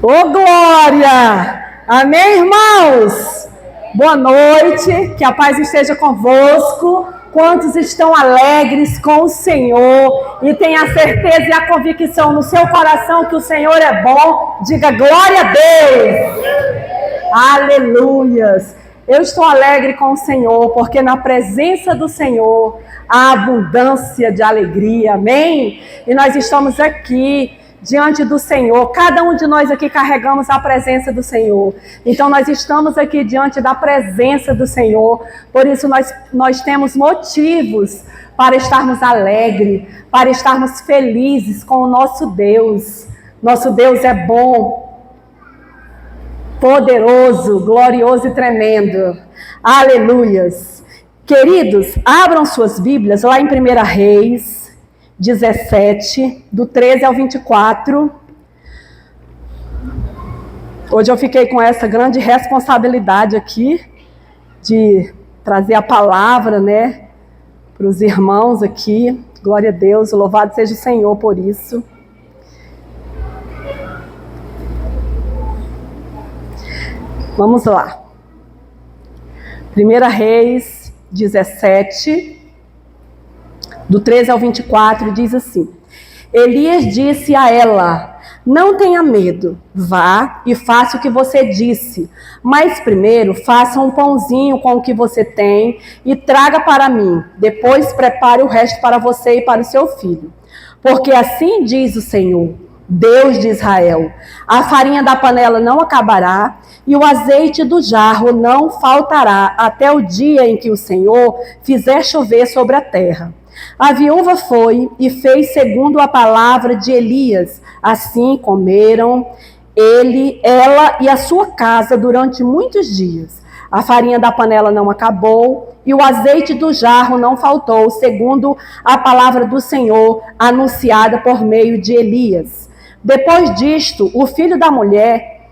Ô glória! Amém, irmãos? Boa noite, que a paz esteja convosco. Quantos estão alegres com o Senhor e têm a certeza e a convicção no seu coração que o Senhor é bom, diga glória a Deus! Aleluias! Eu estou alegre com o Senhor, porque na presença do Senhor há abundância de alegria, amém? E nós estamos aqui diante do Senhor, cada um de nós aqui carregamos a presença do Senhor, então nós estamos aqui diante da presença do Senhor, por isso nós temos motivos para estarmos alegres, para estarmos felizes com o nosso Deus é bom, poderoso, glorioso e tremendo, aleluias. Queridos, abram suas Bíblias lá em 1 Reis 17, do 13 ao 24. Hoje eu fiquei com essa grande responsabilidade aqui de trazer a palavra, né, para os irmãos aqui. Glória a Deus, louvado seja o Senhor por isso. Vamos lá. 1 Reis 17, do 13 ao 24, diz assim: Elias disse a ela: não tenha medo, vá e faça o que você disse, mas primeiro faça um pãozinho com o que você tem e traga para mim, depois prepare o resto para você e para o seu filho. Porque assim diz o Senhor, Deus de Israel: a farinha da panela não acabará e o azeite do jarro não faltará até o dia em que o Senhor fizer chover sobre a terra. A viúva foi e fez segundo a palavra de Elias. Assim comeram ela e a sua casa durante muitos dias. A farinha da panela não acabou e o azeite do jarro não faltou, segundo a palavra do Senhor anunciada por meio de Elias. Depois disto, o filho da mulher,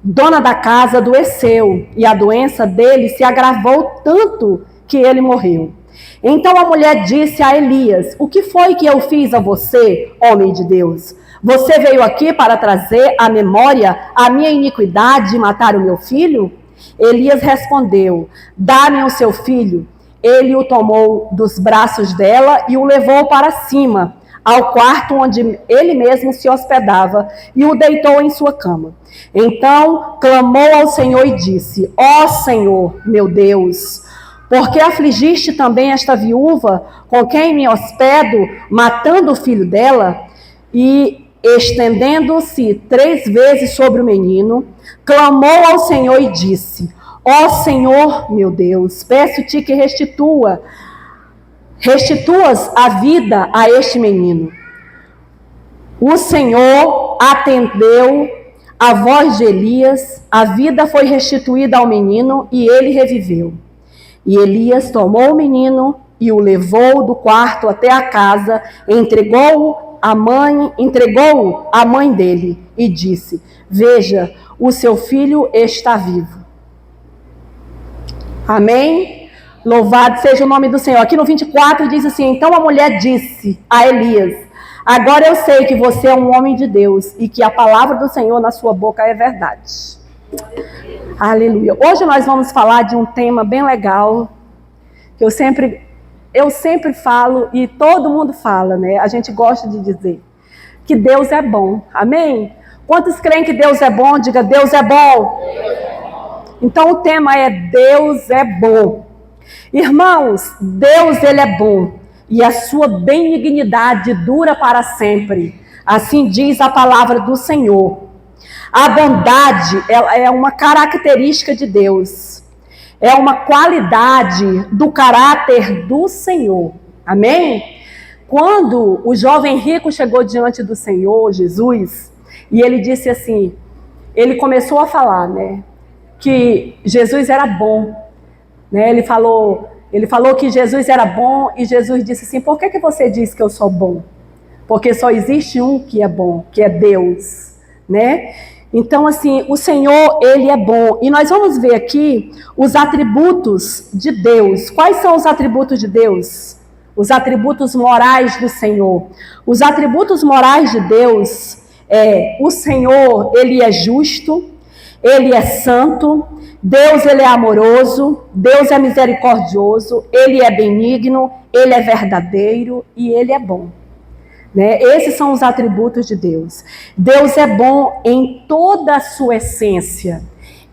dona da casa, adoeceu e a doença dele se agravou tanto que ele morreu. Então a mulher disse a Elias: o que foi que eu fiz a você, homem de Deus? Você veio aqui para trazer à memória a minha iniquidade e matar o meu filho? Elias respondeu: dá-me o seu filho. Ele o tomou dos braços dela e o levou para cima, ao quarto onde ele mesmo se hospedava, e o deitou em sua cama. Então clamou ao Senhor e disse: ó Senhor, meu Deus, porque afligiste também esta viúva com quem me hospedo, matando o filho dela? E, estendendo-se 3 vezes sobre o menino, clamou ao Senhor e disse: ó Senhor, meu Deus, peço-te que restituas a vida a este menino. O Senhor atendeu a voz de Elias, a vida foi restituída ao menino e ele reviveu. E Elias tomou o menino e o levou do quarto até a casa, entregou-o à mãe dele e disse: veja, o seu filho está vivo. Amém? Louvado seja o nome do Senhor. Aqui no 24 diz assim: então a mulher disse a Elias: agora eu sei que você é um homem de Deus e que a palavra do Senhor na sua boca é verdade. Aleluia. Hoje nós vamos falar de um tema bem legal, que eu sempre falo e todo mundo fala, né? A gente gosta de dizer que Deus é bom. Amém? Quantos creem que Deus é bom? Diga: Deus é bom. Então o tema é Deus é bom. Irmãos, Deus ele é bom e a sua benignidade dura para sempre. Assim diz a palavra do Senhor. A bondade é uma característica de Deus. É uma qualidade do caráter do Senhor. Amém? Quando o jovem rico chegou diante do Senhor, Jesus, e ele disse assim, ele começou a falar, né, que Jesus era bom. Né? Ele falou que Jesus era bom e Jesus disse assim: por que você diz que eu sou bom? Porque só existe um que é bom, que é Deus, né? Então, assim, o Senhor, ele é bom. E nós vamos ver aqui os atributos de Deus. Quais são os atributos de Deus? Os atributos morais do Senhor. Os atributos morais de Deus o Senhor, Ele é justo, Ele é santo, Deus, Ele é amoroso, Deus é misericordioso, Ele é benigno, Ele é verdadeiro e Ele é bom. Né? Esses são os atributos de Deus. Deus é bom em toda a sua essência.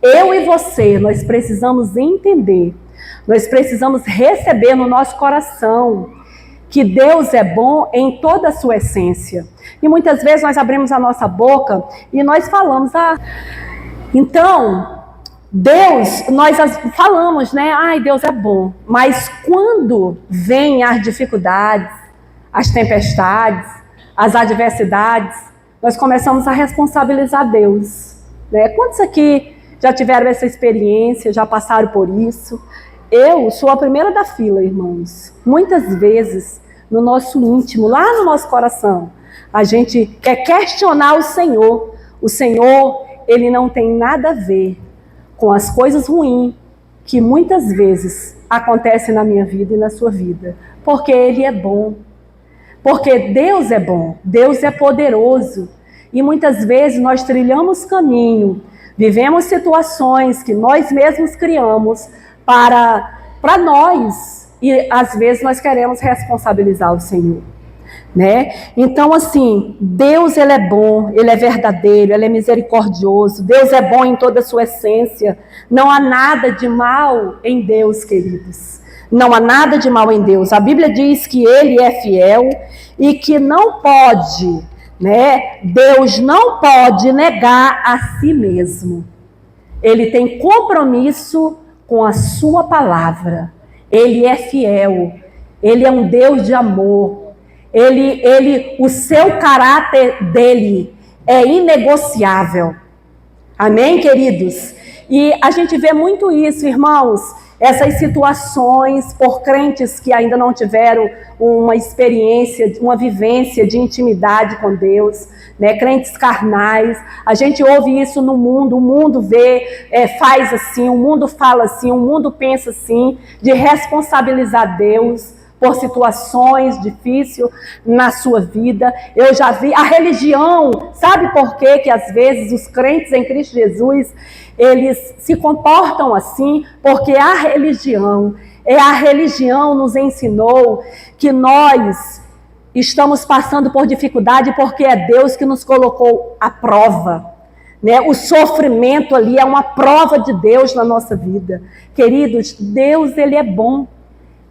Eu e você, nós precisamos entender, nós precisamos receber no nosso coração que Deus é bom em toda a sua essência. E muitas vezes nós abrimos a nossa boca e nós falamos, então, Deus, nós falamos, né? Ai, Deus é bom. Mas quando vêm as dificuldades, as tempestades, as adversidades, nós começamos a responsabilizar Deus. Né? Quantos aqui já tiveram essa experiência, já passaram por isso? Eu sou a primeira da fila, irmãos. Muitas vezes, no nosso íntimo, lá no nosso coração, a gente quer questionar o Senhor. O Senhor, Ele não tem nada a ver com as coisas ruins que muitas vezes acontecem na minha vida e na sua vida. Porque Ele é bom. Porque Deus é bom. Deus é poderoso. E muitas vezes nós trilhamos caminho, vivemos situações que nós mesmos criamos para nós. E às vezes nós queremos responsabilizar o Senhor. Né? Então assim, Deus Ele é bom, Ele é verdadeiro, Ele é misericordioso, Deus é bom em toda a sua essência, não há nada de mal em Deus, queridos, não há nada de mal em Deus. A Bíblia diz que Ele é fiel e que não pode, né? Deus não pode negar a si mesmo, Ele tem compromisso com a sua palavra, Ele é fiel, Ele é um Deus de amor. O seu caráter dele é inegociável. Amém, queridos? E a gente vê muito isso, irmãos, essas situações por crentes que ainda não tiveram uma experiência, uma vivência de intimidade com Deus, né? Crentes carnais. A gente ouve isso no mundo, o mundo vê, faz assim, o mundo fala assim, o mundo pensa assim, de responsabilizar Deus por situações difíceis na sua vida. Eu já vi a religião, sabe por quê que às vezes os crentes em Cristo Jesus, eles se comportam assim? Porque a religião nos ensinou que nós estamos passando por dificuldade porque é Deus que nos colocou à prova. Né? O sofrimento ali é uma prova de Deus na nossa vida. Queridos, Deus, Ele é bom.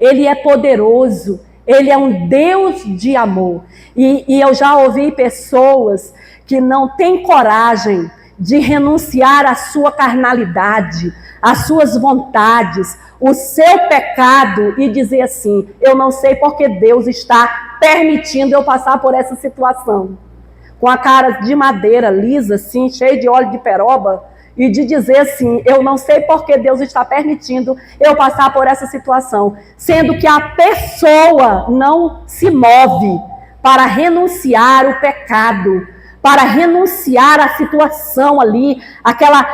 Ele é poderoso, Ele é um Deus de amor. E eu já ouvi pessoas que não têm coragem de renunciar à sua carnalidade, às suas vontades, o seu pecado e dizer assim, eu não sei porque Deus está permitindo eu passar por essa situação. Com a cara de madeira lisa, assim, cheia de óleo de peroba, e de dizer assim, eu não sei porque Deus está permitindo eu passar por essa situação, sendo que a pessoa não se move para renunciar o pecado, para renunciar a situação ali, aquela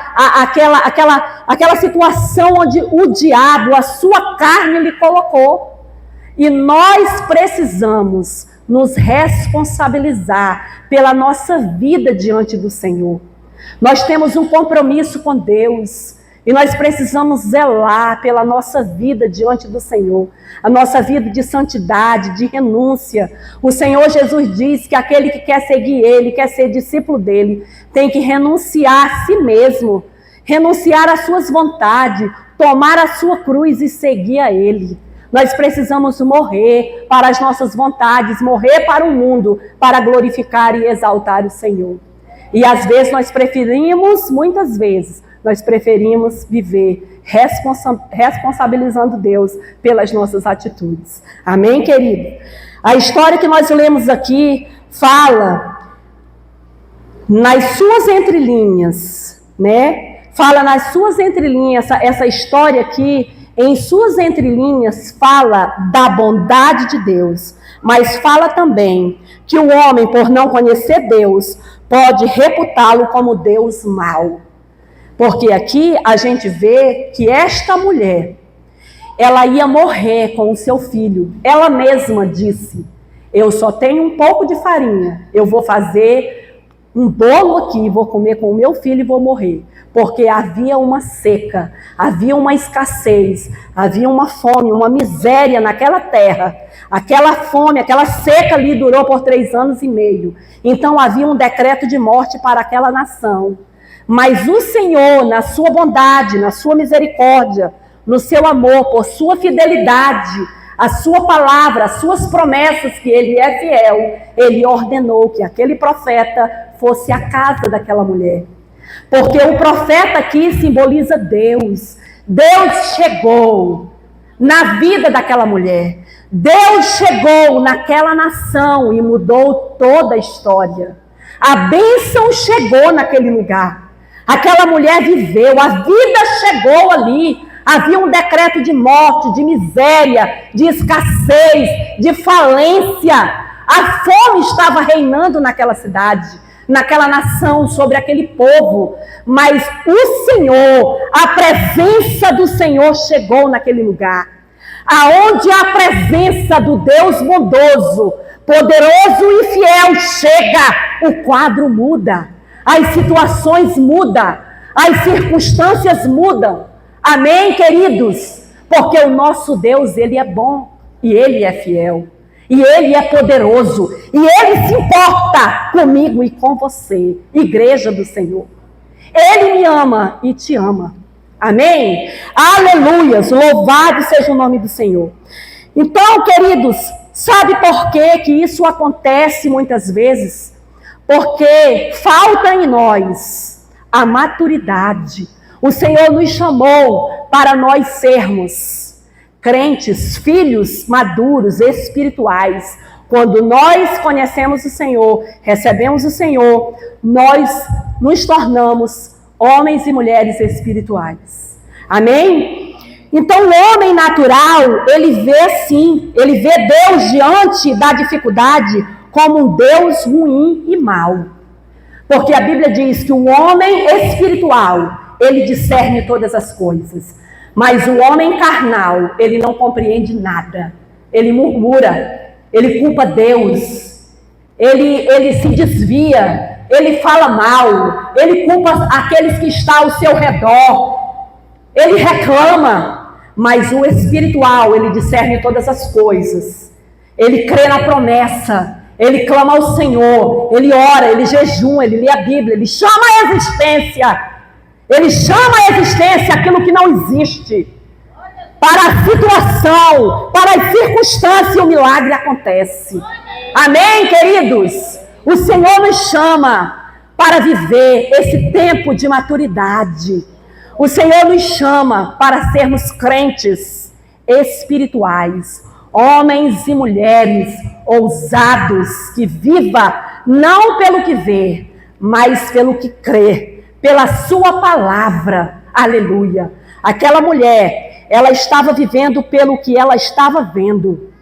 situação onde o diabo, a sua carne lhe colocou. E nós precisamos nos responsabilizar pela nossa vida diante do Senhor. Nós temos um compromisso com Deus e nós precisamos zelar pela nossa vida diante do Senhor, a nossa vida de santidade, de renúncia. O Senhor Jesus diz que aquele que quer seguir Ele, quer ser discípulo dEle, tem que renunciar a si mesmo, renunciar às suas vontades, tomar a sua cruz e seguir a Ele. Nós precisamos morrer para as nossas vontades, morrer para o mundo, para glorificar e exaltar o Senhor. E às vezes muitas vezes, nós preferimos viver responsabilizando Deus pelas nossas atitudes. Amém, querido? A história que nós lemos aqui fala nas suas entrelinhas, né? Fala nas suas entrelinhas, essa história aqui, em suas entrelinhas, fala da bondade de Deus, mas fala também que o homem, por não conhecer Deus, pode reputá-lo como Deus mau. Porque aqui a gente vê que esta mulher, ela ia morrer com o seu filho. Ela mesma disse, eu só tenho um pouco de farinha, eu vou fazer um bolo aqui, vou comer com o meu filho e vou morrer. Porque havia uma seca, havia uma escassez, havia uma fome, uma miséria naquela terra. Aquela fome, aquela seca ali durou por 3 anos e meio. Então havia um decreto de morte para aquela nação. Mas o Senhor, na sua bondade, na sua misericórdia, no seu amor, por sua fidelidade, a sua palavra, as suas promessas, que ele é fiel, ele ordenou que aquele profeta fosse à casa daquela mulher. Porque o profeta aqui simboliza Deus. Deus chegou na vida daquela mulher. Deus chegou naquela nação e mudou toda a história. A bênção chegou naquele lugar. Aquela mulher viveu, a vida chegou ali. Havia um decreto de morte, de miséria, de escassez, de falência. A fome estava reinando naquela cidade, naquela nação, sobre aquele povo. Mas o Senhor, a presença do Senhor chegou naquele lugar. Aonde a presença do Deus bondoso, poderoso e fiel chega, o quadro muda, as situações mudam, as circunstâncias mudam. Amém, queridos? Porque o nosso Deus, ele é bom e ele é fiel. E ele é poderoso. E ele se importa comigo e com você, igreja do Senhor. Ele me ama e te ama. Amém? Aleluias, louvado seja o nome do Senhor. Então, queridos, sabe por que isso acontece muitas vezes? Porque falta em nós a maturidade. O Senhor nos chamou para nós sermos crentes, filhos maduros, espirituais. Quando nós conhecemos o Senhor, recebemos o Senhor, nós nos tornamos homens e mulheres espirituais. Amém? Então o homem natural, ele vê sim, ele vê Deus diante da dificuldade como um Deus ruim e mau. Porque a Bíblia diz que o homem espiritual, ele discerne todas as coisas. Mas o homem carnal, ele não compreende nada. Ele murmura, ele culpa Deus, ele se desvia, ele fala mal, ele culpa aqueles que estão ao seu redor, ele reclama. Mas o espiritual, ele discerne todas as coisas. Ele crê na promessa, ele clama ao Senhor, ele ora, ele jejuma, ele lê a Bíblia, ele chama a existência. Ele chama a existência aquilo que não existe. Para a situação, para as circunstâncias, o milagre acontece. Amém, queridos? O Senhor nos chama para viver esse tempo de maturidade. O Senhor nos chama para sermos crentes espirituais. Homens e mulheres ousados, que vivam não pelo que vê, mas pelo que crê. Pela sua palavra, aleluia. Aquela mulher, ela estava vivendo pelo que ela estava vendo.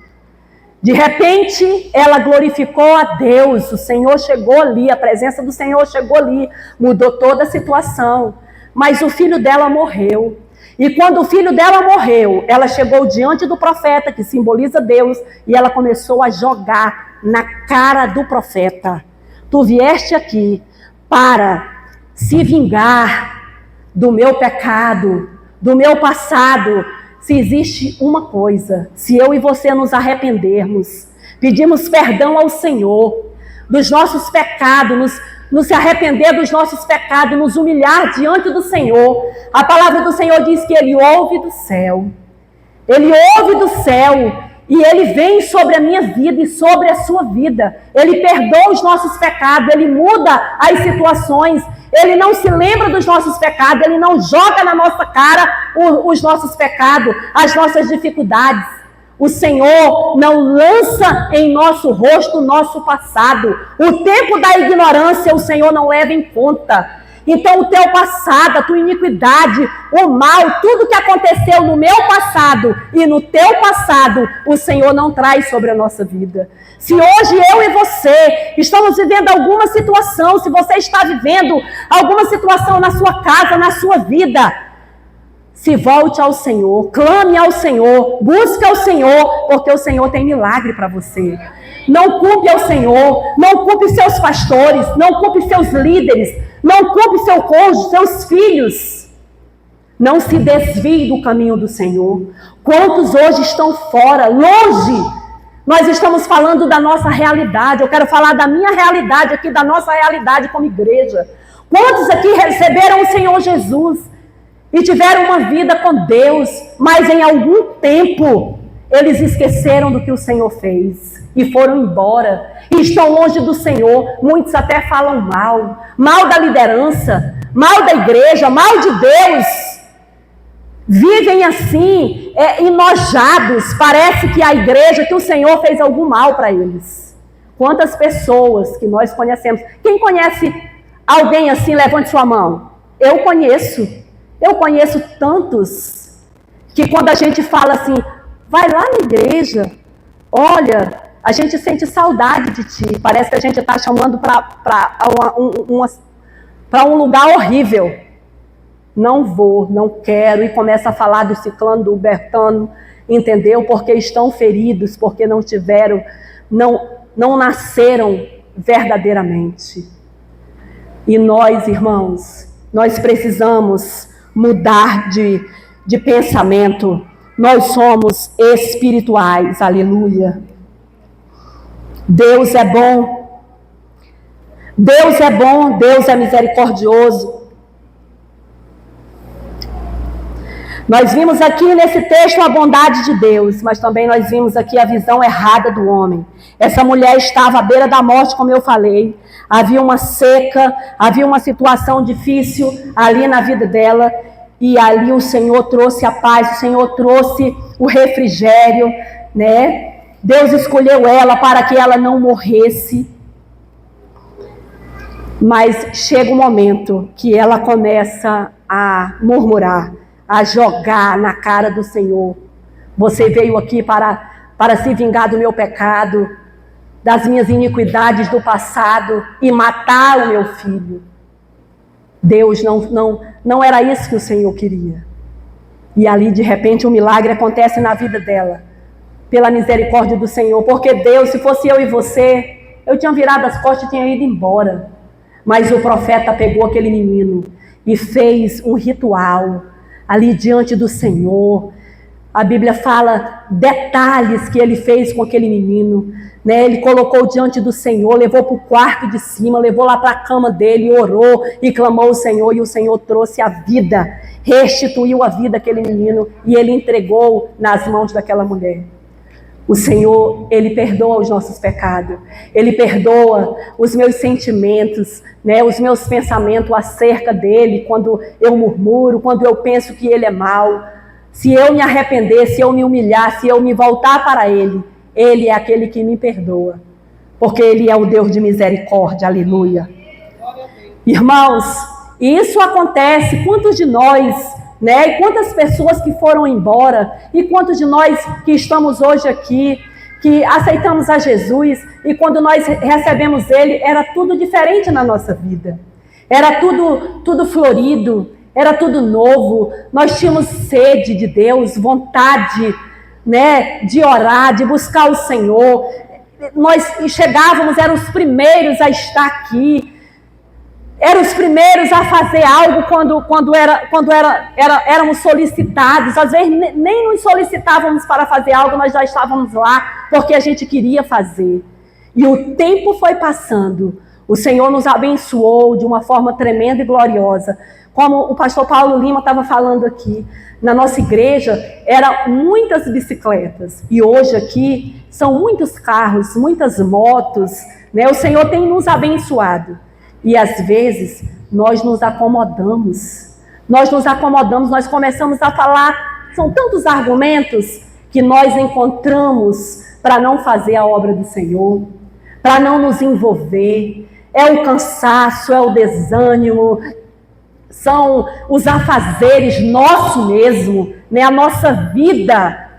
De repente, ela glorificou a Deus, o Senhor chegou ali, a presença do Senhor chegou ali, mudou toda a situação. Mas o filho dela morreu. E quando o filho dela morreu, ela chegou diante do profeta, que simboliza Deus, e ela começou a jogar na cara do profeta. Tu vieste aqui para se vingar do meu pecado, do meu passado. Se existe uma coisa, se eu e você nos arrependermos, pedimos perdão ao Senhor dos nossos pecados, nos arrepender dos nossos pecados, nos humilhar diante do Senhor. A palavra do Senhor diz que Ele ouve do céu. Ele ouve do céu e Ele vem sobre a minha vida e sobre a sua vida. Ele perdoa os nossos pecados, Ele muda as situações. Ele não se lembra dos nossos pecados, Ele não joga na nossa cara os nossos pecados, as nossas dificuldades. O Senhor não lança em nosso rosto o nosso passado. O tempo da ignorância o Senhor não leva em conta. Então o teu passado, a tua iniquidade, o mal, tudo que aconteceu no meu passado e no teu passado, o Senhor não traz sobre a nossa vida. Se hoje eu e você estamos vivendo alguma situação, se você está vivendo alguma situação na sua casa, na sua vida, se volte ao Senhor, clame ao Senhor, busque ao Senhor, porque o Senhor tem milagre para você. não culpe ao Senhor, não culpe seus pastores, não culpe seus líderes, não culpe seu cônjuge, seus filhos. Não se desvie do caminho do Senhor. Quantos hoje estão fora, longe? Nós estamos falando da nossa realidade. Eu quero falar da minha realidade aqui, da nossa realidade como igreja. Quantos aqui receberam o Senhor Jesus e tiveram uma vida com Deus, mas em algum tempo eles esqueceram do que o Senhor fez e foram embora e estão longe do Senhor? Muitos até falam mal da liderança, mal da igreja, mal de Deus. Vivem assim, enojados. Parece que a igreja, que o Senhor fez algum mal para eles. Quantas pessoas que nós conhecemos? Quem conhece alguém assim? Levante sua mão. Eu conheço tantos, que quando a gente fala assim, vai lá na igreja, olha, a gente sente saudade de ti. Parece que a gente está chamando para um lugar horrível. Não vou, não quero, e começa a falar do ciclano, do bertano, entendeu? Porque estão feridos, porque não tiveram, não nasceram verdadeiramente. E nós, irmãos, nós precisamos mudar de pensamento. Nós somos espirituais, aleluia. Deus é bom, Deus é bom, Deus é misericordioso. Nós vimos aqui nesse texto a bondade de Deus, mas também nós vimos aqui a visão errada do homem. Essa mulher estava à beira da morte, como eu falei. Havia uma seca, havia uma situação difícil ali na vida dela. E ali o Senhor trouxe a paz, o Senhor trouxe o refrigério, né? Deus escolheu ela para que ela não morresse. Mas chega um momento que ela começa a murmurar, a jogar na cara do Senhor. Você veio aqui para se vingar do meu pecado, das minhas iniquidades do passado e matar o meu filho. Deus não era isso que o Senhor queria. E ali de repente um milagre acontece na vida dela, pela misericórdia do Senhor. Porque Deus, se fosse eu e você, eu tinha virado as costas e tinha ido embora. Mas o profeta pegou aquele menino e fez um ritual ali diante do Senhor. A Bíblia fala detalhes que ele fez com aquele menino, né? Ele colocou diante do Senhor, levou para o quarto de cima, levou lá para a cama dele, orou e clamou ao Senhor, e o Senhor trouxe a vida, restituiu a vida àquele menino, e ele entregou nas mãos daquela mulher. O Senhor, Ele perdoa os nossos pecados, Ele perdoa os meus sentimentos, né, os meus pensamentos acerca dEle, quando eu murmuro, quando eu penso que Ele é mau. Se eu me arrepender, se eu me humilhar, se eu me voltar para Ele, Ele é aquele que me perdoa, porque Ele é o Deus de misericórdia, aleluia. Irmãos, isso acontece, quantos de nós... né? E quantas pessoas que foram embora, e quantos de nós que estamos hoje aqui, que aceitamos a Jesus, e quando nós recebemos Ele, era tudo diferente na nossa vida. Era tudo florido, era tudo novo. Nós tínhamos sede de Deus, vontade, né, de orar, de buscar o Senhor. Nós chegávamos, eram os primeiros a estar aqui. Eram os primeiros a fazer algo quando éramos solicitados. Às vezes nem nos solicitávamos para fazer algo, nós já estávamos lá porque a gente queria fazer. E o tempo foi passando. O Senhor nos abençoou de uma forma tremenda e gloriosa. Como o pastor Paulo Lima estava falando aqui, na nossa igreja eram muitas bicicletas. E hoje aqui são muitos carros, muitas motos, né? O Senhor tem nos abençoado. E às vezes nós nos acomodamos, nós começamos a falar, são tantos argumentos que nós encontramos para não fazer a obra do Senhor, para não nos envolver. É o cansaço, é o desânimo, são os afazeres nosso mesmo, né? A nossa vida.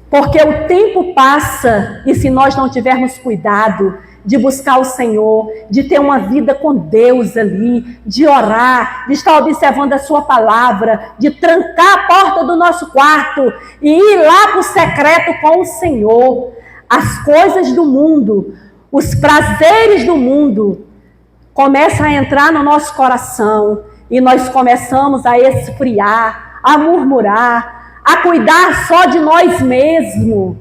Porque o tempo passa e se nós não tivermos cuidado de buscar o Senhor, de ter uma vida com Deus ali, de orar, de estar observando a sua palavra, de trancar a porta do nosso quarto e ir lá para o secreto com o Senhor, as coisas do mundo, os prazeres do mundo começam a entrar no nosso coração e nós começamos a esfriar, a murmurar, a cuidar só de nós mesmos,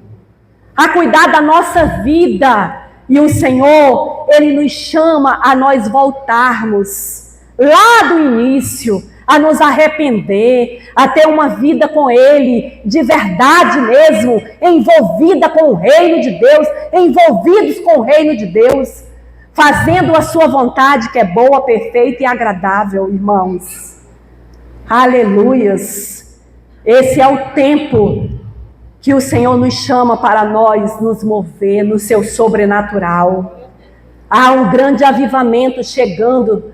a cuidar da nossa vida. E o Senhor, Ele nos chama a nós voltarmos lá do início, a nos arrepender, a ter uma vida com Ele, de verdade mesmo, envolvida com o reino de Deus, envolvidos com o reino de Deus, fazendo a sua vontade, que é boa, perfeita e agradável, irmãos. Aleluias! Esse é o tempo que o Senhor nos chama para nós nos mover no seu sobrenatural. Há um grande avivamento chegando,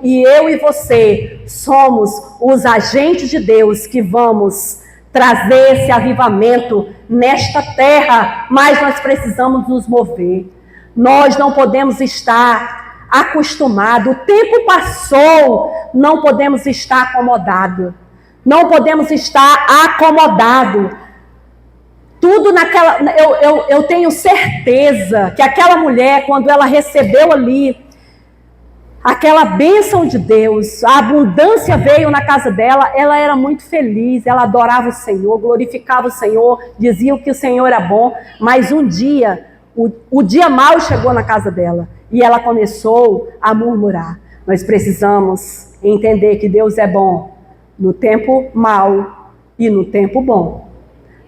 e eu e você somos os agentes de Deus que vamos trazer esse avivamento nesta terra, mas nós precisamos nos mover. Nós não podemos estar acostumados. O tempo passou, não podemos estar acomodados. Não podemos estar acomodados. Tudo naquela... Eu tenho certeza que aquela mulher, quando ela recebeu ali aquela bênção de Deus, a abundância veio na casa dela, ela era muito feliz, ela adorava o Senhor, glorificava o Senhor, dizia que o Senhor era bom, mas um dia, o dia mau chegou na casa dela, e ela começou a murmurar. Nós precisamos entender que Deus é bom no tempo mau e no tempo bom.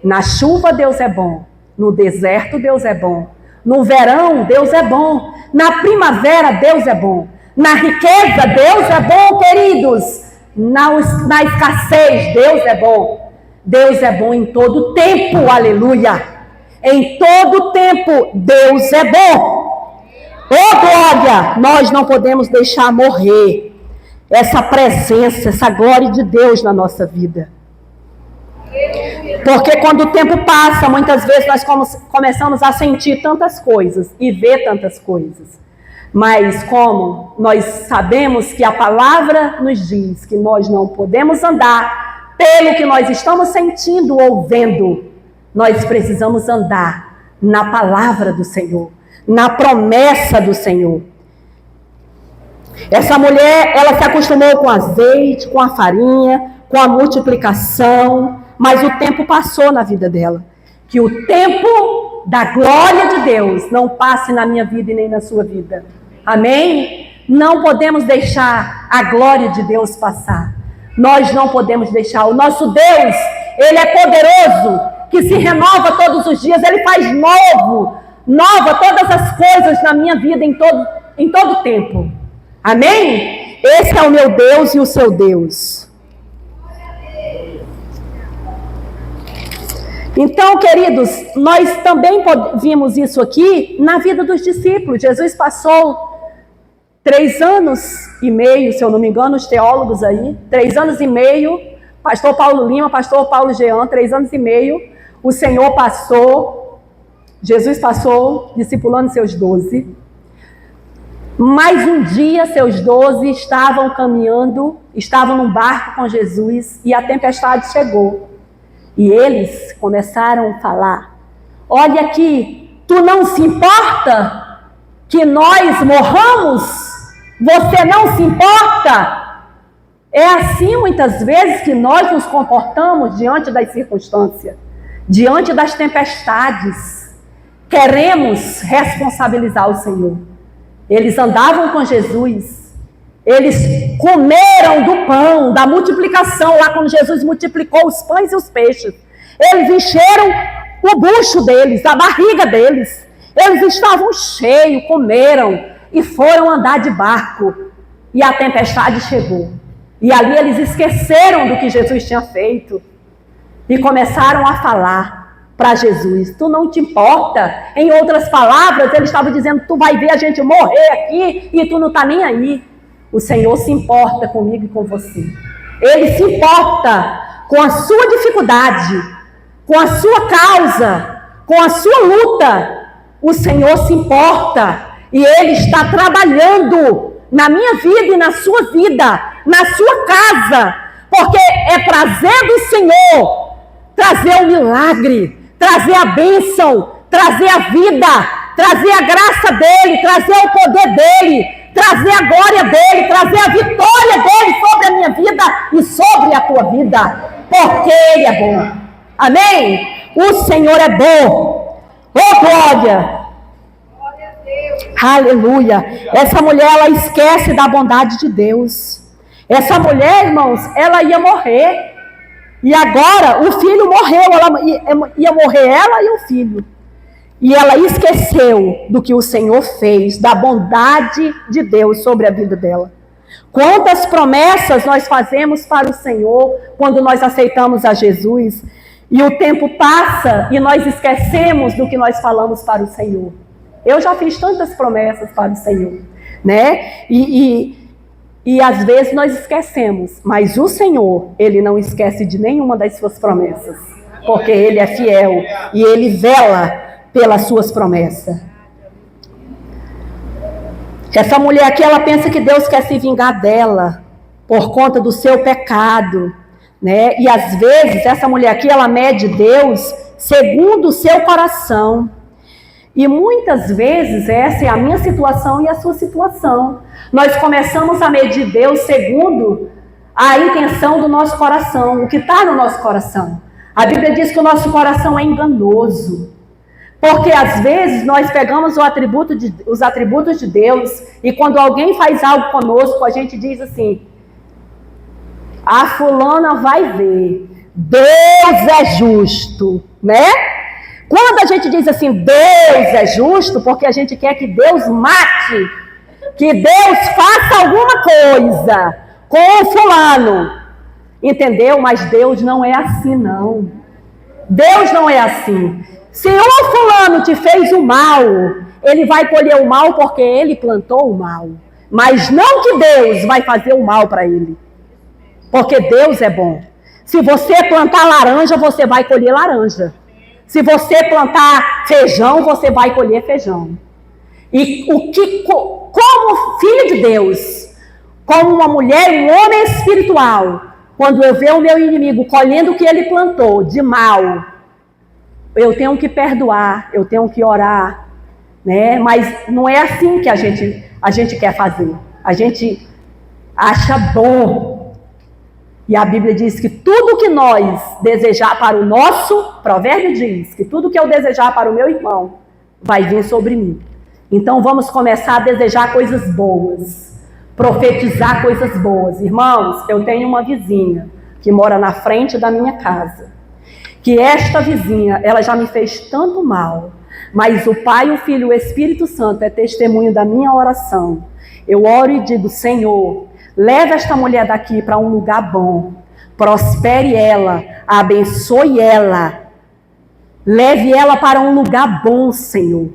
Na chuva Deus é bom, no deserto Deus é bom, no verão Deus é bom, na primavera Deus é bom, na riqueza Deus é bom, queridos, na escassez Deus é bom. Deus é bom em todo tempo, aleluia. Em todo tempo Deus é bom. Oh glória, nós não podemos deixar morrer essa presença, essa glória de Deus na nossa vida. Porque quando o tempo passa, muitas vezes nós começamos a sentir tantas coisas e ver tantas coisas. Mas como nós sabemos que a palavra nos diz que nós não podemos andar pelo que nós estamos sentindo ou vendo, nós precisamos andar na palavra do Senhor, na promessa do Senhor. Essa mulher, ela se acostumou com azeite, com a farinha, com a multiplicação, mas o tempo passou na vida dela. Que o tempo da glória de Deus não passe na minha vida e nem na sua vida. Amém? Não podemos deixar a glória de Deus passar. Nós não podemos deixar. O nosso Deus, Ele é poderoso, que se renova todos os dias. Ele faz nova todas as coisas na minha vida em todo tempo. Amém? Esse é o meu Deus e o seu Deus. Então, queridos, nós também vimos isso aqui na vida dos discípulos. Jesus passou 3 anos e meio, se eu não me engano, os teólogos aí, 3 anos e meio, pastor Paulo Lima, pastor Paulo Jean, 3 anos e meio, o Senhor passou, Jesus passou, discipulando seus 12. Mas um dia, seus 12 estavam caminhando, estavam num barco com Jesus, e a tempestade chegou. E eles começaram a falar: olha aqui, tu não se importa que nós morramos? Você não se importa? É assim muitas vezes que nós nos comportamos diante das circunstâncias, diante das tempestades. Queremos responsabilizar o Senhor. Eles andavam com Jesus, eles comeram do pão, da multiplicação, lá quando Jesus multiplicou os pães e os peixes. Eles encheram o bucho deles, a barriga deles. Eles estavam cheios, comeram e foram andar de barco. E a tempestade chegou. E ali eles esqueceram do que Jesus tinha feito e começaram a falar para Jesus: tu não te importa? Em outras palavras, ele estava dizendo: tu vai ver a gente morrer aqui e tu não está nem aí. O Senhor se importa comigo e com você. Ele se importa com a sua dificuldade, com a sua causa, com a sua luta. O Senhor se importa e Ele está trabalhando na minha vida e na sua vida, na sua casa, porque é prazer do Senhor trazer um milagre, trazer a bênção, trazer a vida, trazer a graça dele, trazer o poder dele, trazer a glória dele, trazer a vitória dele sobre a minha vida e sobre a tua vida, porque ele é bom. Amém? O Senhor é bom. Oh, glória! Aleluia! Essa mulher, ela esquece da bondade de Deus. Essa mulher, irmãos, ela ia morrer. E agora o filho morreu, ia morrer ela e o filho. E ela esqueceu do que o Senhor fez, da bondade de Deus sobre a vida dela. Quantas promessas nós fazemos para o Senhor quando nós aceitamos a Jesus, e o tempo passa e nós esquecemos do que nós falamos para o Senhor. Eu já fiz tantas promessas para o Senhor, né? E às vezes nós esquecemos, mas o Senhor, Ele não esquece de nenhuma das suas promessas, porque Ele é fiel e Ele vela pelas suas promessas. Essa mulher aqui, ela pensa que Deus quer se vingar dela por conta do seu pecado, né? E às vezes essa mulher aqui, ela mede Deus segundo o seu coração. E muitas vezes essa é a minha situação e a sua situação. Nós começamos a medir Deus segundo a intenção do nosso coração, o que está no nosso coração. A Bíblia diz que o nosso coração é enganoso. Porque às vezes nós pegamos os atributos de Deus e quando alguém faz algo conosco, a gente diz assim: a fulana vai ver, Deus é justo, né? Quando a gente diz assim, Deus é justo, porque a gente quer que Deus mate, que Deus faça alguma coisa com o fulano, entendeu? Mas Deus não é assim, não. Deus não é assim. Se um fulano te fez o mal, ele vai colher o mal porque ele plantou o mal. Mas não que Deus vai fazer o mal para ele. Porque Deus é bom. Se você plantar laranja, você vai colher laranja. Se você plantar feijão, você vai colher feijão. E como filho de Deus, como uma mulher, um homem espiritual, quando eu ver o meu inimigo colhendo o que ele plantou de mal, eu tenho que perdoar, eu tenho que orar, né? Mas não é assim que a gente quer fazer. A gente acha bom. E a Bíblia diz que tudo que nós desejar para o nosso, provérbio diz que tudo que eu desejar para o meu irmão vai vir sobre mim. Então vamos começar a desejar coisas boas, profetizar coisas boas. Irmãos, eu tenho uma vizinha que mora na frente da minha casa, que esta vizinha, ela já me fez tanto mal, mas o Pai, o Filho e o Espírito Santo é testemunho da minha oração. Eu oro e digo: Senhor, leve esta mulher daqui para um lugar bom, prospere ela, abençoe ela, leve ela para um lugar bom, Senhor,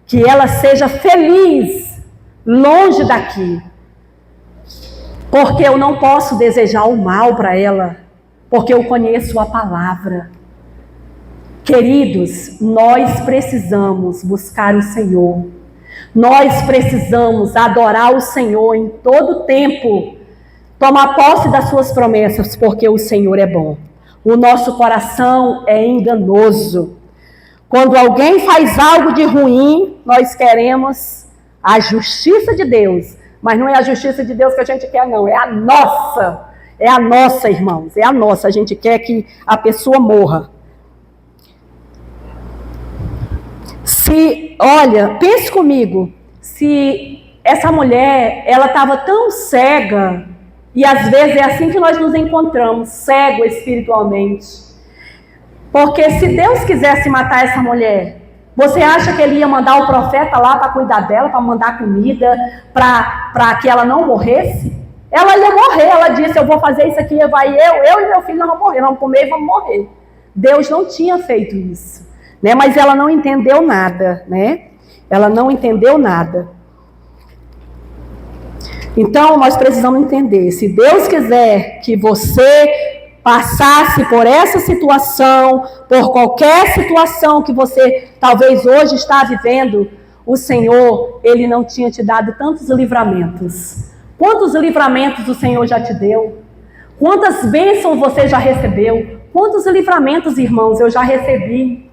que ela seja feliz, longe daqui, porque eu não posso desejar o mal para ela, porque eu conheço a palavra. Queridos, nós precisamos buscar o Senhor. Nós precisamos adorar o Senhor em todo tempo, tomar posse das suas promessas, porque o Senhor é bom. O nosso coração é enganoso. Quando alguém faz algo de ruim, nós queremos a justiça de Deus, mas não é a justiça de Deus que a gente quer, não, é a nossa. É a nossa, irmãos, é a nossa. A gente quer que a pessoa morra. Olha, pense comigo, se essa mulher, ela estava tão cega, e às vezes é assim que nós nos encontramos, cego espiritualmente. Porque se Deus quisesse matar essa mulher, você acha que ele ia mandar o profeta lá para cuidar dela, para mandar comida, para que ela não morresse? Ela ia morrer, ela disse: eu vou fazer isso aqui, vai eu e meu filho não vamos morrer, vamos comer e vamos morrer. Deus não tinha feito isso. Né? Mas ela não entendeu nada, né? Ela não entendeu nada. Então, nós precisamos entender, se Deus quiser que você passasse por essa situação, por qualquer situação que você talvez hoje está vivendo, o Senhor, Ele não tinha te dado tantos livramentos. Quantos livramentos o Senhor já te deu? Quantas bênçãos você já recebeu? Quantos livramentos, irmãos, eu já recebi?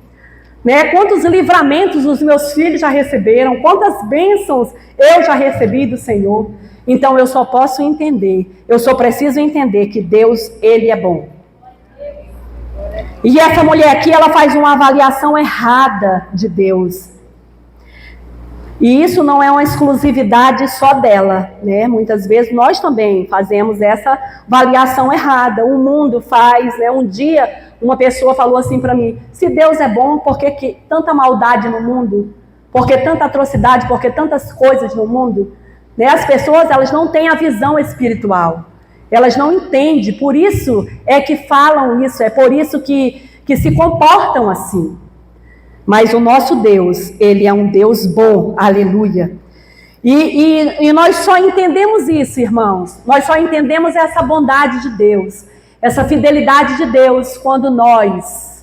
né? Quantos livramentos os meus filhos já receberam, quantas bênçãos eu já recebi do Senhor. Então eu só posso entender, eu só preciso entender que Deus, Ele é bom. E essa mulher aqui, ela faz uma avaliação errada de Deus. E isso não é uma exclusividade só dela, né? Muitas vezes nós também fazemos essa avaliação errada. O mundo faz, né? Um dia uma pessoa falou assim para mim: se Deus é bom, por que tanta maldade no mundo? Por que tanta atrocidade? Por que tantas coisas no mundo? Né? As pessoas, elas não têm a visão espiritual. Elas não entendem, por isso é que falam isso, é por isso que se comportam assim. Mas o nosso Deus, Ele é um Deus bom, aleluia. E nós só entendemos isso, irmãos. Nós só entendemos essa bondade de Deus, essa fidelidade de Deus, quando nós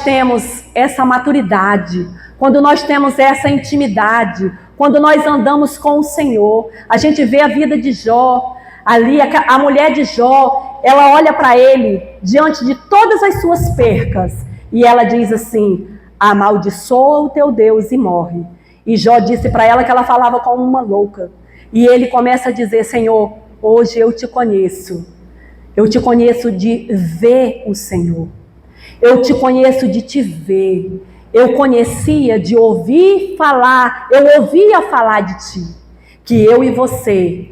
temos essa maturidade, quando nós temos essa intimidade, quando nós andamos com o Senhor. A gente vê a vida de Jó, ali a mulher de Jó, ela olha para ele, diante de todas as suas percas, e ela diz assim: amaldiçoa o teu Deus e morre. E Jó disse para ela que ela falava como uma louca. E ele começa a dizer: Senhor, hoje eu te conheço de ver o Senhor. Eu te conheço de te ver. Eu conhecia de ouvir falar, eu ouvia falar de ti. Que eu e você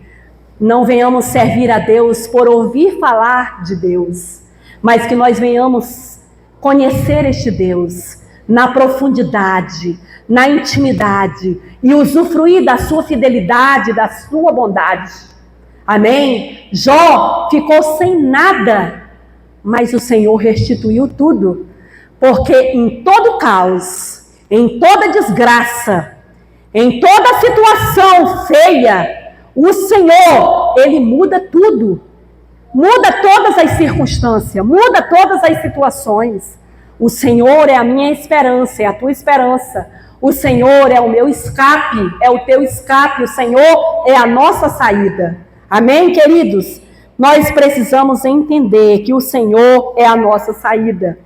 não venhamos servir a Deus por ouvir falar de Deus, mas que nós venhamos conhecer este Deus na profundidade, na intimidade e usufruir da sua fidelidade, da sua bondade. Amém? Jó ficou sem nada, mas o Senhor restituiu tudo, porque em todo caos, em toda desgraça, em toda situação feia, o Senhor, Ele muda tudo. Muda todas as circunstâncias, muda todas as situações. O Senhor é a minha esperança, é a tua esperança. O Senhor é o meu escape, é o teu escape. O Senhor é a nossa saída. Amém, queridos? Nós precisamos entender que o Senhor é a nossa saída.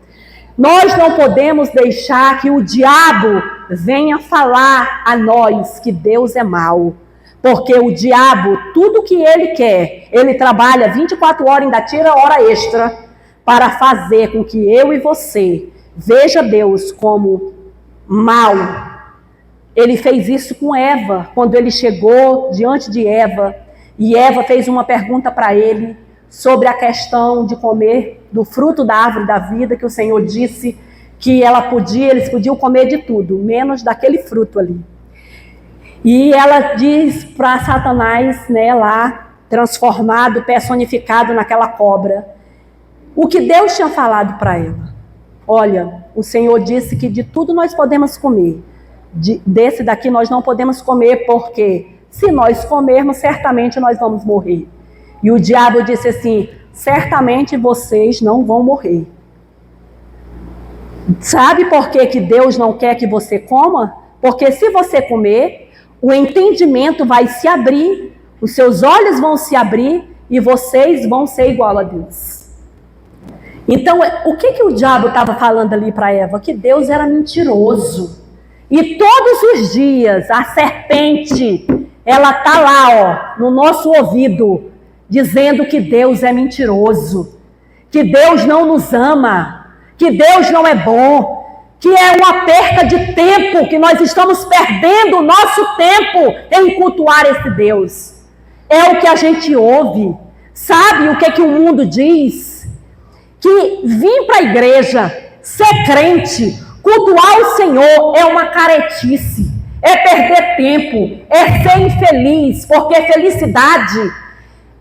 Nós não podemos deixar que o diabo venha falar a nós que Deus é mau. Porque o diabo, tudo que ele quer, ele trabalha 24 horas, ainda tira hora extra, para fazer com que eu e você veja Deus como mau. Ele fez isso com Eva, quando ele chegou diante de Eva, e Eva fez uma pergunta para ele sobre a questão de comer do fruto da árvore da vida, que o Senhor disse que eles podiam comer de tudo, menos daquele fruto ali. E ela diz para Satanás, né, lá, transformado, personificado naquela cobra, o que Deus tinha falado para ela. Olha, o Senhor disse que de tudo nós podemos comer. Desse daqui nós não podemos comer, porque se nós comermos, certamente nós vamos morrer. E o diabo disse assim: certamente vocês não vão morrer. Sabe por que Deus não quer que você coma? Porque se você comer, o entendimento vai se abrir, os seus olhos vão se abrir e vocês vão ser igual a Deus. Então, o que o diabo estava falando ali para Eva? Que Deus era mentiroso. E todos os dias a serpente, ela está lá, ó, no nosso ouvido, dizendo que Deus é mentiroso, que Deus não nos ama, que Deus não é bom, que é uma perca de tempo, que nós estamos perdendo o nosso tempo em cultuar esse Deus. É o que a gente ouve. Sabe o que o mundo diz? Que vir para a igreja, ser crente, cultuar o Senhor é uma caretice, é perder tempo, é ser infeliz, porque felicidade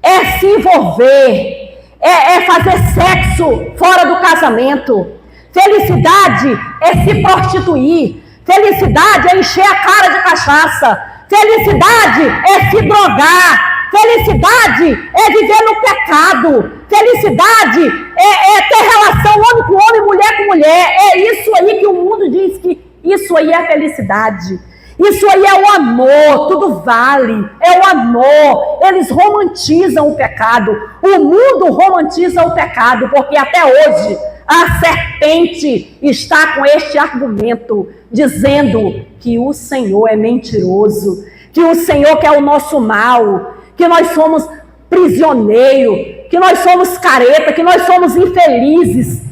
é se envolver, é fazer sexo fora do casamento. Felicidade é se prostituir. Felicidade é encher a cara de cachaça. Felicidade é se drogar. Felicidade é viver no pecado. Felicidade é ter relação homem com homem, mulher com mulher. É isso aí que o mundo diz que isso aí é felicidade. Isso aí é o amor, tudo vale, é o amor. Eles romantizam o pecado. O mundo romantiza o pecado, porque até hoje A serpente está com este argumento, dizendo que o Senhor é mentiroso, que o Senhor quer o nosso mal, que nós somos prisioneiros, que nós somos careta, que nós somos infelizes,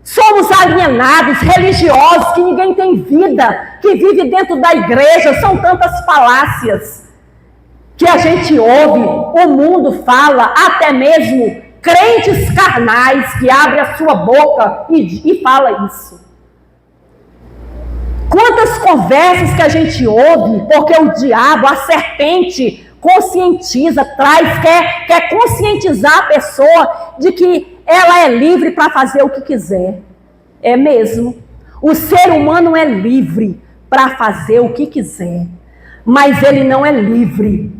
somos alienados, religiosos, que ninguém tem vida, que vive dentro da igreja. São tantas falácias que a gente ouve, o mundo fala, até mesmo crentes carnais que abrem a sua boca e fala isso. Quantas conversas que a gente ouve, porque o diabo, a serpente, conscientiza, quer conscientizar a pessoa de que ela é livre para fazer o que quiser. É mesmo. O ser humano é livre para fazer o que quiser, mas ele não é livre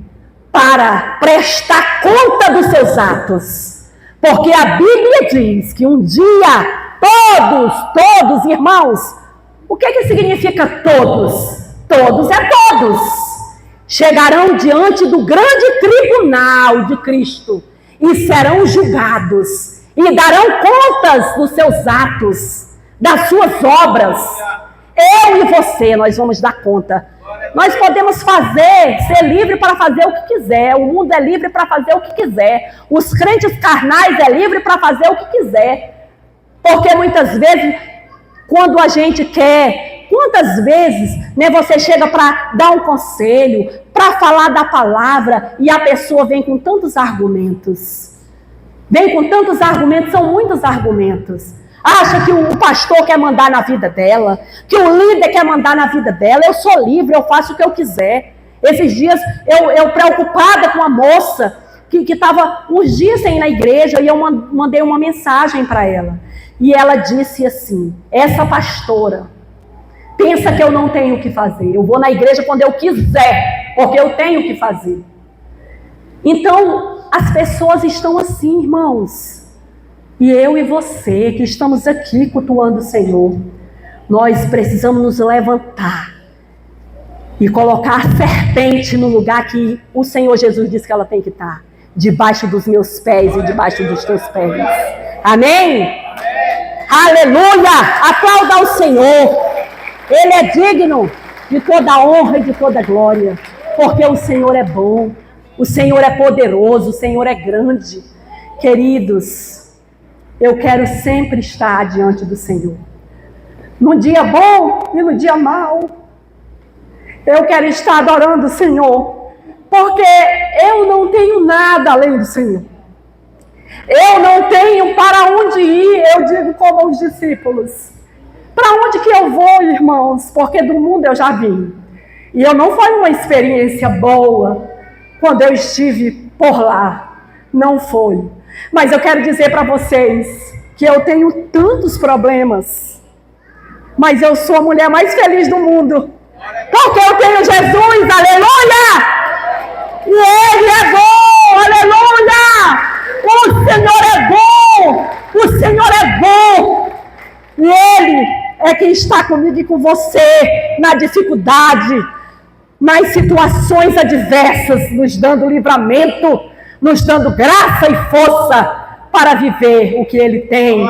para prestar conta dos seus atos. Porque a Bíblia diz que um dia todos, irmãos, o que significa todos? Todos é todos. Chegarão diante do grande tribunal de Cristo e serão julgados e darão contas dos seus atos, das suas obras. Eu e você, nós vamos dar conta. Nós podemos ser livre para fazer o que quiser. O mundo é livre para fazer o que quiser. Os crentes carnais é livre para fazer o que quiser. Porque muitas vezes, quando a gente quer... Quantas vezes, você chega para dar um conselho, para falar da palavra, e a pessoa vem com tantos argumentos. São muitos argumentos. Acha que o pastor quer mandar na vida dela, que o líder quer mandar na vida dela. Eu sou livre, eu faço o que eu quiser. Esses dias, eu preocupada com a moça, que estava uns dias sem ir na igreja, e eu mandei uma mensagem para ela. E ela disse assim, essa pastora pensa que eu não tenho o que fazer. Eu vou na igreja quando eu quiser, porque eu tenho o que fazer. Então, as pessoas estão assim, irmãos. E eu e você, que estamos aqui cultuando o Senhor, nós precisamos nos levantar e colocar a serpente no lugar que o Senhor Jesus disse que ela tem que estar. Debaixo dos meus pés e debaixo dos teus pés. Amém? Aleluia! Aplauda ao Senhor. Ele é digno de toda honra e de toda glória, porque o Senhor é bom, o Senhor é poderoso, o Senhor é grande. Queridos, eu quero sempre estar diante do Senhor, no dia bom e no dia mau. Eu quero estar adorando o Senhor, porque eu não tenho nada além do Senhor. Eu não tenho para onde ir, eu digo como os discípulos. Para onde que eu vou, irmãos? Porque do mundo eu já vim. E eu não foi uma experiência boa quando eu estive por lá. Não foi. Mas eu quero dizer para vocês que eu tenho tantos problemas. Mas eu sou a mulher mais feliz do mundo. Porque eu tenho Jesus, aleluia! E Ele é bom, aleluia! O Senhor é bom! O Senhor é bom! E Ele é quem está comigo e com você na dificuldade, nas situações adversas, nos dando livramento, nos dando graça e força para viver o que Ele tem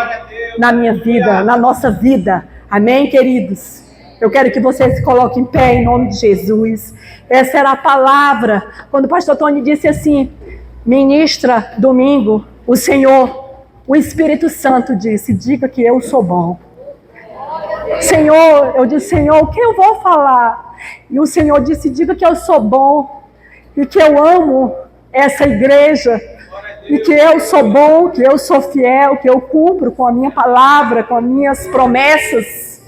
na minha vida, na nossa vida. Amém, queridos? Eu quero que você se coloque em pé em nome de Jesus. Essa era a palavra. Quando o pastor Tony disse assim, ministra domingo, o Senhor, o Espírito Santo disse, diga que eu sou bom. Senhor, eu disse, Senhor, o que eu vou falar? E o Senhor disse, diga que eu sou bom e que eu amo essa igreja e que eu sou bom, que eu sou fiel, que eu cumpro com a minha palavra, com as minhas promessas.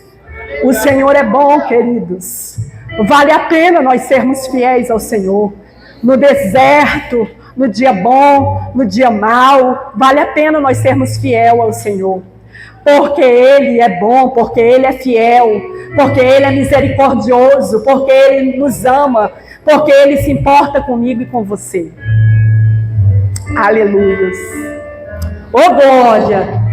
O Senhor é bom, queridos. Vale a pena nós sermos fiéis ao Senhor. No deserto, no dia bom, no dia mau, vale a pena nós sermos fiéis ao Senhor. Porque Ele é bom, porque Ele é fiel, porque Ele é misericordioso, porque Ele nos ama, porque Ele se importa comigo e com você. Aleluia. Ô glória!